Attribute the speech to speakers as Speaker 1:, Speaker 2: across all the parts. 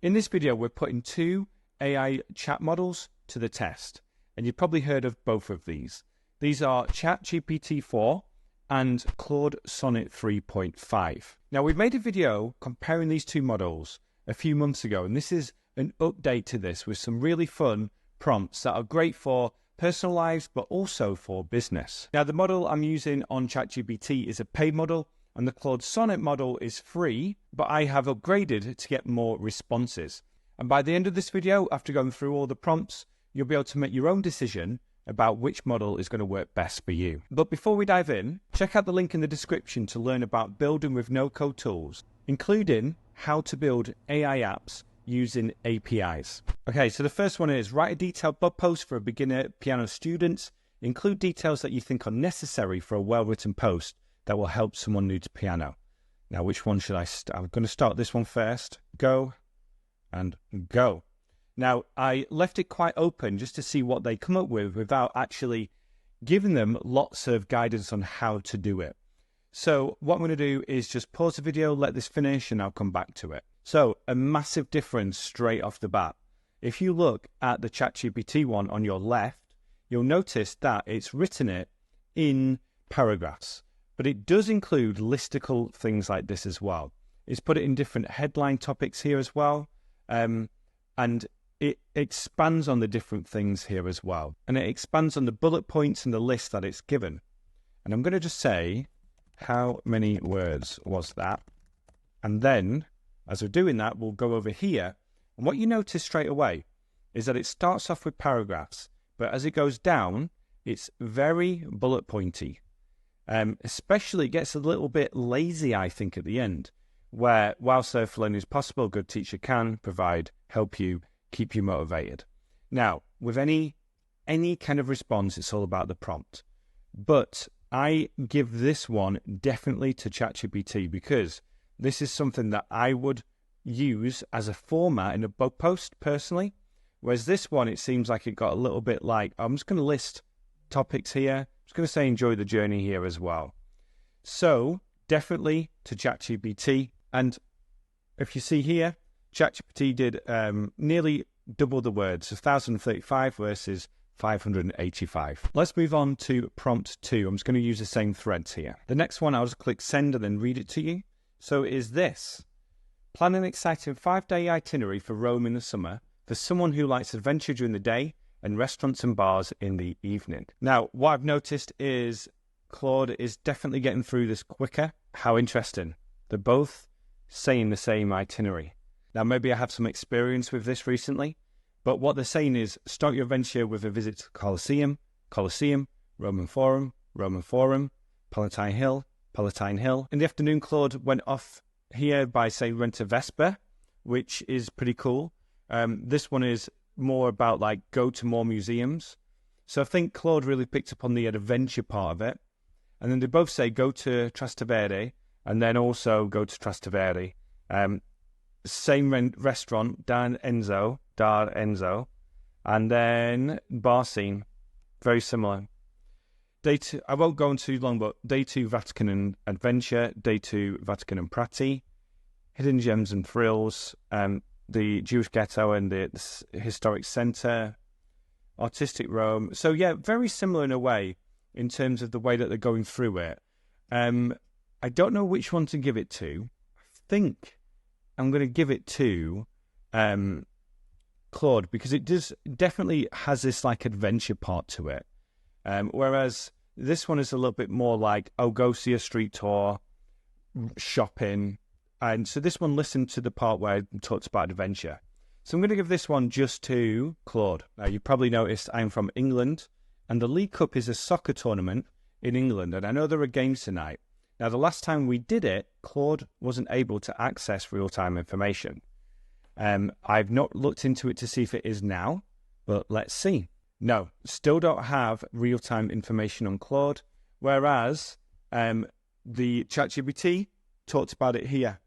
Speaker 1: In this video, we're putting two AI chat models to the test, and you've probably heard of both of these. These are ChatGPT 4 and Claude Sonnet 3.5. Now, we've made a video comparing these two models a few months ago, and this is an update to this with some really fun prompts that are great for personal lives, but also for business. Now, the model I'm using on ChatGPT is a paid model, and the Claude Sonnet model is free, but I have upgraded to get more responses. And by the end of this video, after going through all the prompts, you'll be able to make your own decision about which model is going to work best for you. But before we dive in, check out the link in the description to learn about building with no-code tools, including how to build AI apps using APIs. Okay, so the first one is write a detailed blog post for a beginner piano student. Include details that you think are necessary for a well-written post that will help someone new to piano. Now, which one should I start? I'm going to start this one first. Go and go. Now, I left it quite open just to see what they come up with without actually giving them lots of guidance on how to do it. So what I'm going to do is just pause the video, let this finish, and I'll come back to it. So a massive difference straight off the bat. If you look at the ChatGPT one on your left, you'll notice that it's written it in paragraphs, but it does include listicle things like this as well. It's put it in different headline topics here as well, and it expands on the different things here as well. And it expands on the bullet points and the list that it's given. And I'm going to just say, how many words was that? And then, as we're doing that, we'll go over here. And what you notice straight away is that it starts off with paragraphs, but as it goes down, it's very bullet pointy. Especially it gets a little bit lazy, I think, at the end, where while self-learning is possible, a good teacher can provide, help you, keep you motivated. Now, with any kind of response, it's all about the prompt. But I give this one definitely to ChatGPT because this is something that I would use as a format in a blog post personally. Whereas this one, it seems like it got a little bit like, I'm just going to list topics here. I'm just going to say enjoy the journey here as well. So definitely to ChatGPT. And if you see here, ChatGPT did nearly double the words, 1,035 versus 585. Let's move on to prompt 2. I'm just going to use the same threads here. The next one, I'll just click send and then read it to you. So it is this. Plan an exciting 5-day itinerary for Rome in the summer for someone who likes adventure during the day and restaurants and bars in the evening. Now, what I've noticed is Claude is definitely getting through this quicker. How interesting. They're both saying the same itinerary. Now, maybe I have some experience with this recently, but what they're saying is start your adventure with a visit to Colosseum, Roman Forum, Palatine Hill. In the afternoon, Claude went off here by saying rent a Vespa, which is pretty cool. This one is more about like go to more museums. So I think Claude really picked up on the adventure part of it. And then they both say go to Trastevere and then also go to Trastevere. Same restaurant, Dar Enzo, and then bar scene, very similar. Day 2, I won't go on too long, but day 2, Vatican and Adventure, day 2, Vatican and Prati, Hidden Gems and Thrills, the Jewish Ghetto and the Historic Centre, Artistic Rome. So yeah, very similar in a way in terms of the way that they're going through it. I don't know which one to give it to. I think I'm going to give it to Claude because it definitely has this like adventure part to it. Whereas this one is a little bit more like, oh, go see a street tour, shopping. And so this one listened to the part where I talked about adventure. So I'm going to give this one just to Claude. Now, you probably noticed I'm from England, and the League Cup is a soccer tournament in England. And I know there are games tonight. Now, the last time we did it, Claude wasn't able to access real-time information. I've not looked into it to see if it is now, but let's see. No, still don't have real-time information on Claude, whereas the ChatGPT talked about it here.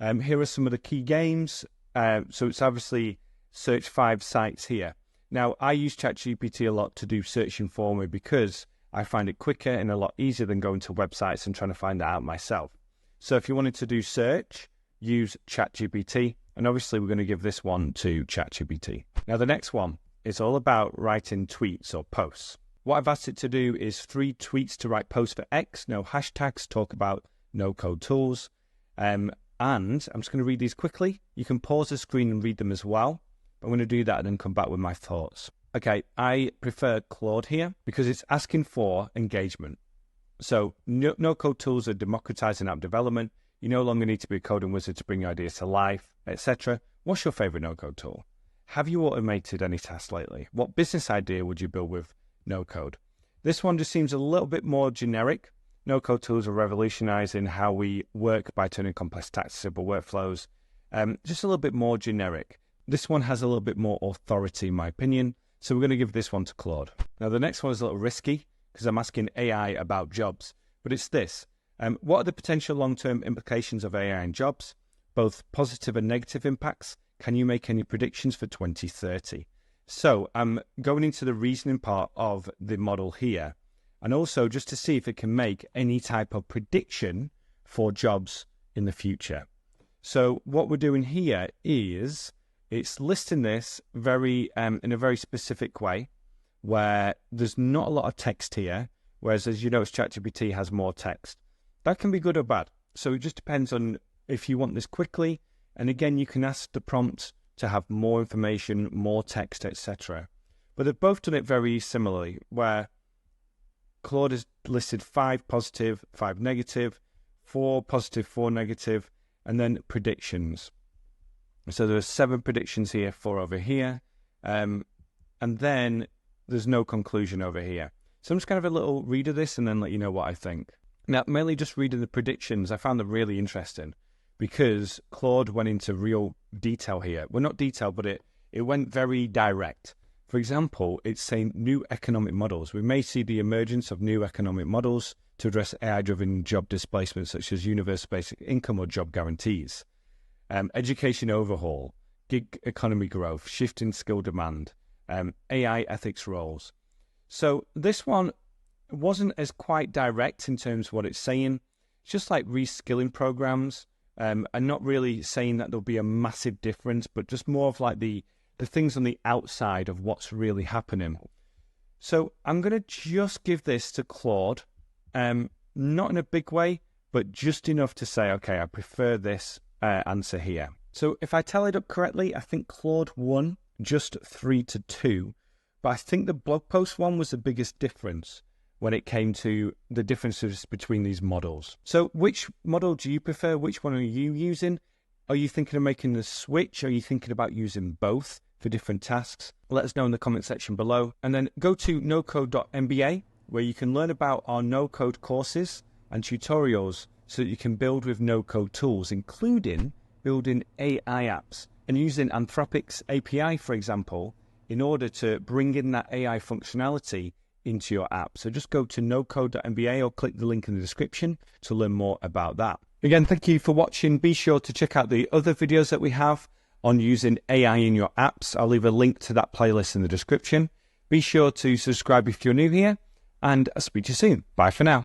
Speaker 1: Here are some of the key games. So it's obviously search 5 sites here. Now, I use ChatGPT a lot to do searching for me because I find it quicker and a lot easier than going to websites and trying to find that out myself. So if you wanted to do search, use ChatGPT And obviously, we're going to give this one to ChatGPT. Now, the next one is all about writing tweets or posts. What I've asked it to do is 3 tweets to write posts for X, no hashtags, talk about no-code tools. And I'm just going to read these quickly. You can pause the screen and read them as well. I'm going to do that and then come back with my thoughts. Okay, I prefer Claude here because it's asking for engagement. So no-code tools are democratizing app development. You no longer need to be a coding wizard to bring your ideas to life, etc. What's your favorite no-code tool? Have you automated any tasks lately? What business idea would you build with no-code? This one just seems a little bit more generic. No-code tools are revolutionizing how we work by turning complex tasks to simple workflows. Just a little bit more generic. This one has a little bit more authority, in my opinion. So we're going to give this one to Claude. Now, the next one is a little risky because I'm asking AI about jobs. But it's this. What are the potential long-term implications of AI in jobs? Both positive and negative impacts. Can you make any predictions for 2030? So I'm going into the reasoning part of the model here. And also just to see if it can make any type of prediction for jobs in the future. So what we're doing here is it's listing this very in a very specific way where there's not a lot of text here, whereas as you notice, ChatGPT has more text. That can be good or bad. So it just depends on if you want this quickly. And again, you can ask the prompt to have more information, more text, etc. But they've both done it very similarly, where Claude has listed 5 positive, 5 negative, 4 positive, 4 negative, and then predictions. So there are 7 predictions here, 4 over here, and then there's no conclusion over here. So I'm just going to have a little read of this and then let you know what I think. Now, mainly just reading the predictions, I found them really interesting because Claude went into real detail here. Well, not detail, but it went very direct. For example, it's saying new economic models. We may see the emergence of new economic models to address AI-driven job displacement, such as universal basic income or job guarantees. Education overhaul, gig economy growth, shifting skill demand, AI ethics roles. So this one wasn't as quite direct in terms of what it's saying. It's just like reskilling programs, and not really saying that there'll be a massive difference, but just more of like the things on the outside of what's really happening. So I'm going to just give this to Claude, not in a big way, but just enough to say, okay, I prefer this answer here. So if I tally it up correctly, I think Claude won just 3-2, but I think the blog post one was the biggest difference when it came to the differences between these models. So which model do you prefer? Which one are you using? Are you thinking of making the switch? Are you thinking about using both for different tasks? Let us know in the comment section below. And then go to nocode.mba, where you can learn about our no-code courses and tutorials so that you can build with no-code tools, including building AI apps and using Anthropic's API, for example, in order to bring in that AI functionality into your app. So just go to nocode.mba or click the link in the description to learn more about that. Again, thank you for watching. Be sure to check out the other videos that we have on using AI in your apps. I'll leave a link to that playlist in the description. Be sure to subscribe if you're new here, and I'll speak to you soon. Bye for now.